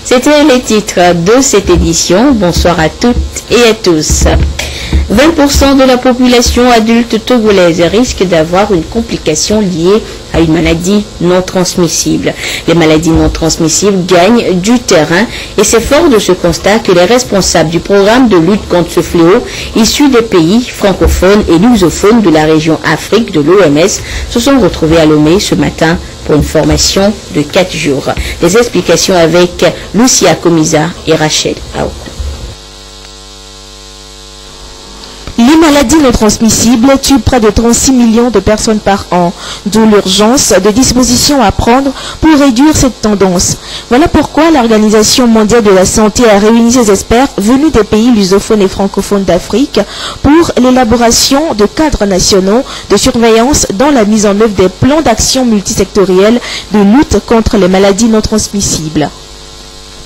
C'était les titres de cette édition. Bonsoir à toutes et à tous. 20% de la population adulte togolaise risque d'avoir une complication liée à une maladie non transmissible. Les maladies non transmissibles gagnent du terrain et c'est fort de ce constat que les responsables du programme de lutte contre ce fléau, issus des pays francophones et lusophones de la région Afrique de l'OMS, se sont retrouvés à Lomé ce matin pour une formation de 4 jours. Des explications avec Lucia Komisa et Rachel Aoku. Les maladies non transmissibles tuent près de 36 millions de personnes par an, d'où l'urgence de dispositions à prendre pour réduire cette tendance. Voilà pourquoi l'Organisation mondiale de la santé a réuni ses experts venus des pays lusophones et francophones d'Afrique pour l'élaboration de cadres nationaux de surveillance dans la mise en œuvre des plans d'action multisectoriels de lutte contre les maladies non transmissibles.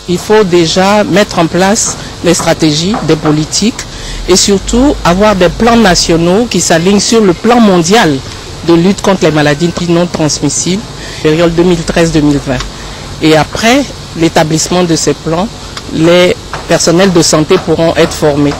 Il faut déjà mettre en place des stratégies, des politiques et surtout avoir des plans nationaux qui s'alignent sur le plan mondial de lutte contre les maladies non transmissibles, période 2013-2020. Et après l'établissement de ces plans, les personnels de santé pourront être formés.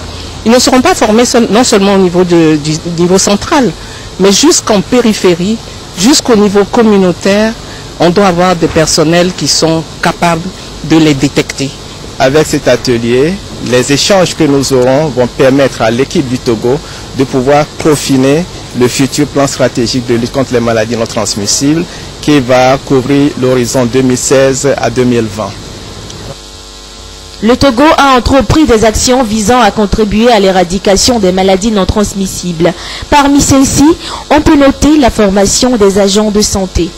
Ils ne seront pas formés non seulement au niveau du niveau central, mais jusqu'en périphérie, jusqu'au niveau communautaire, on doit avoir des personnels qui sont capables de les détecter. Avec cet atelier, les échanges que nous aurons vont permettre à l'équipe du Togo de pouvoir peaufiner le futur plan stratégique de lutte contre les maladies non transmissibles qui va couvrir l'horizon 2016 à 2020. Le Togo a entrepris des actions visant à contribuer à l'éradication des maladies non transmissibles. Parmi celles-ci, on peut noter la formation des agents de santé.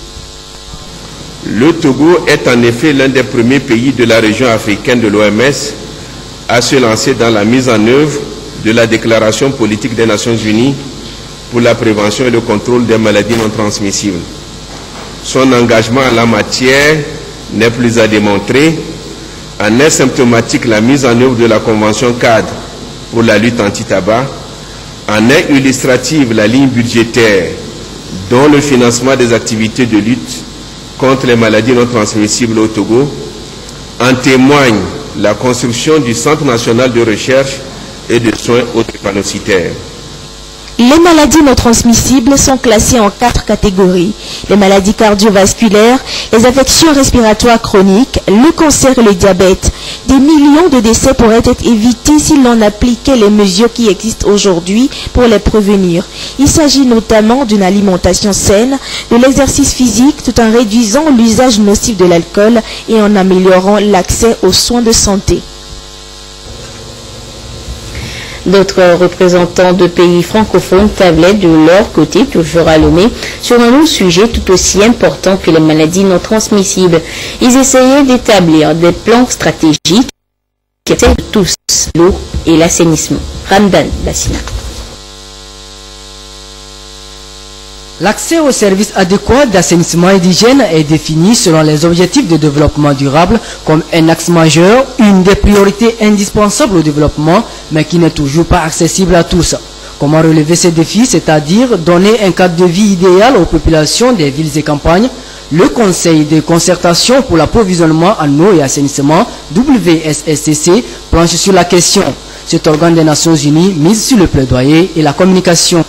Le Togo est en effet l'un des premiers pays de la région africaine de l'OMS à se lancer dans la mise en œuvre de la déclaration politique des Nations Unies pour la prévention et le contrôle des maladies non transmissibles. Son engagement en la matière n'est plus à démontrer. En est symptomatique la mise en œuvre de la Convention cadre pour la lutte anti-tabac. En est illustrative la ligne budgétaire dont le financement des activités de lutte contre les maladies non transmissibles au Togo. En témoigne la construction du Centre national de recherche et de soins drépanocytaires. Les maladies non transmissibles sont classées en 4 catégories. Les maladies cardiovasculaires, les affections respiratoires chroniques, le cancer et le diabète. Des millions de décès pourraient être évités si l'on appliquait les mesures qui existent aujourd'hui pour les prévenir. Il s'agit notamment d'une alimentation saine, de l'exercice physique tout en réduisant l'usage nocif de l'alcool et en améliorant l'accès aux soins de santé. D'autres représentants de pays francophones tablaient de leur côté, toujours à Lomé, sur un autre sujet tout aussi important que les maladies non transmissibles. Ils essayaient d'établir des plans stratégiques qui étaient tous l'eau et l'assainissement. Ramdan Bassina. L'accès aux services adéquats d'assainissement et d'hygiène est défini selon les objectifs de développement durable comme un axe majeur, une des priorités indispensables au développement, mais qui n'est toujours pas accessible à tous. Comment relever ces défis, c'est-à-dire donner un cadre de vie idéal aux populations des villes et campagnes? Le Conseil de concertation pour l'approvisionnement en eau et assainissement, WSSCC, planche sur la question. Cet organe des Nations Unies mise sur le plaidoyer et la communication.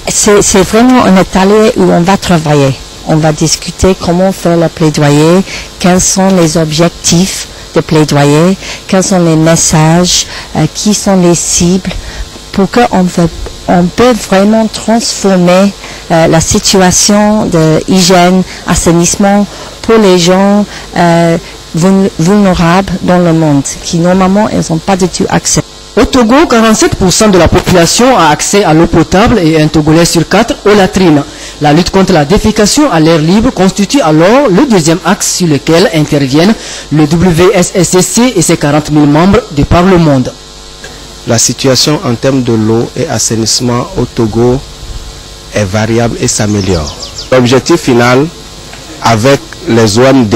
C'est vraiment un atelier où on va travailler. On va discuter comment faire le plaidoyer, quels sont les objectifs de plaidoyer, quels sont les messages, qui sont les cibles, pour qu'on peut vraiment transformer la situation de hygiène, assainissement pour les gens vulnérables dans le monde, qui normalement ils n'ont pas du tout accès. Au Togo, 47% de la population a accès à l'eau potable et un Togolais sur 4 aux latrines. La lutte contre la défécation à l'air libre constitue alors le deuxième axe sur lequel interviennent le WSSCC et ses 40 000 membres de par le monde. La situation en termes de l'eau et assainissement au Togo est variable et s'améliore. L'objectif final avec les OMD,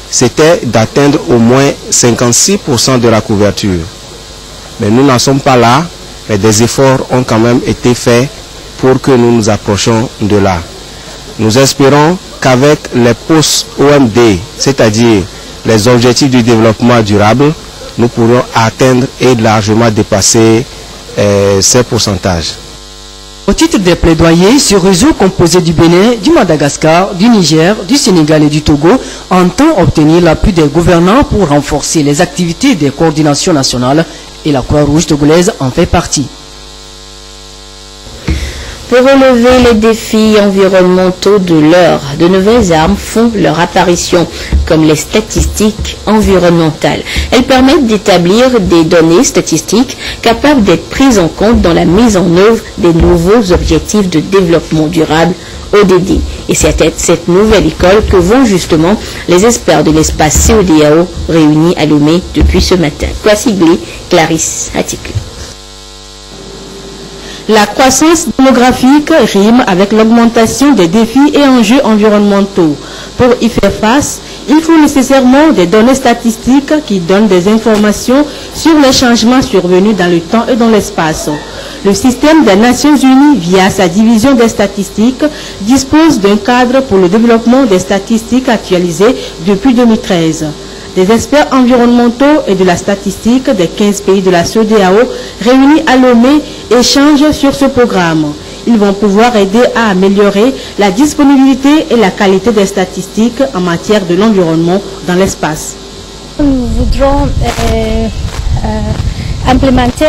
c'était d'atteindre au moins 56% de la couverture. Mais nous n'en sommes pas là, mais des efforts ont quand même été faits pour que nous nous approchions de là. Nous espérons qu'avec les postes OMD, c'est-à-dire les objectifs du développement durable, nous pourrons atteindre et largement dépasser ces pourcentages. Au titre des plaidoyers, ce réseau composé du Bénin, du Madagascar, du Niger, du Sénégal et du Togo entend obtenir l'appui des gouvernants pour renforcer les activités des coordinations nationales et la Croix-Rouge togolaise en fait partie. Pour relever les défis environnementaux de l'heure, de nouvelles armes font leur apparition, comme les statistiques environnementales. Elles permettent d'établir des données statistiques capables d'être prises en compte dans la mise en œuvre des nouveaux objectifs de développement durable, ODD. Et c'est à cette nouvelle école que vont justement les experts de l'espace CEDEAO réunis à Lomé depuis ce matin. Kwasi-Glé, Clarisse Atiku. La croissance démographique rime avec l'augmentation des défis et enjeux environnementaux. Pour y faire face, il faut nécessairement des données statistiques qui donnent des informations sur les changements survenus dans le temps et dans l'espace. Le système des Nations Unies, via sa division des statistiques, dispose d'un cadre pour le développement des statistiques actualisées depuis 2013. Des experts environnementaux et de la statistique des 15 pays de la CEDEAO réunis à Lomé échangent sur ce programme. Ils vont pouvoir aider à améliorer la disponibilité et la qualité des statistiques en matière de l'environnement dans l'espace. Nous voudrons implémenter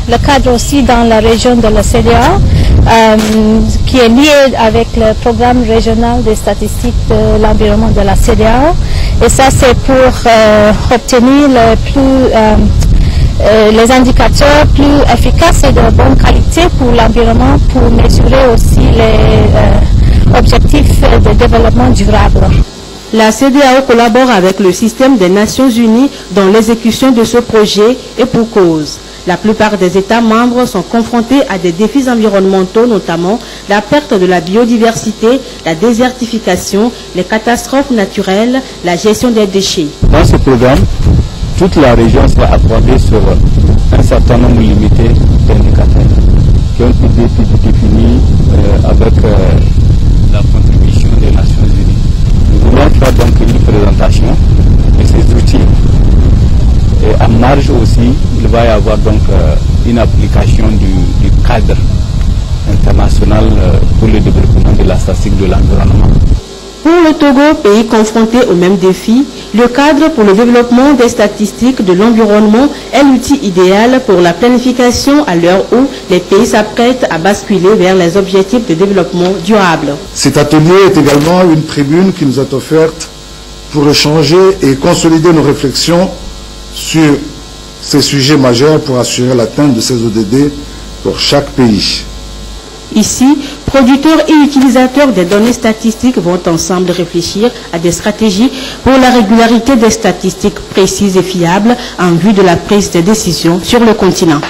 le cadre aussi dans la région de la CEDEAO, qui est lié avec le programme régional des statistiques de l'environnement de la CEDEAO. Et ça, c'est pour obtenir les indicateurs plus efficaces et de bonne qualité pour l'environnement, pour mesurer aussi les objectifs de développement durable. La CEDEAO collabore avec le système des Nations Unies dans l'exécution de ce projet et pour cause. La plupart des États membres sont confrontés à des défis environnementaux, notamment la perte de la biodiversité, la désertification, les catastrophes naturelles, la gestion des déchets. Dans ce programme, toute la région sera accordée sur un certain nombre limité d'indicateurs qui ont été définis avec la contribution des Nations Unies. Nous voulons faire donc une présentation de ces outils. Et en marge aussi, il va y avoir donc une application du cadre international pour le développement de la statistique de l'environnement. Pour le Togo, pays confronté aux mêmes défis, le cadre pour le développement des statistiques de l'environnement est l'outil idéal pour la planification à l'heure où les pays s'apprêtent à basculer vers les objectifs de développement durable. Cet atelier est également une tribune qui nous est offerte pour échanger et consolider nos réflexions sur ces sujets majeurs pour assurer l'atteinte de ces ODD pour chaque pays. Ici, producteurs et utilisateurs des données statistiques vont ensemble réfléchir à des stratégies pour la régularité des statistiques précises et fiables en vue de la prise de décision sur le continent.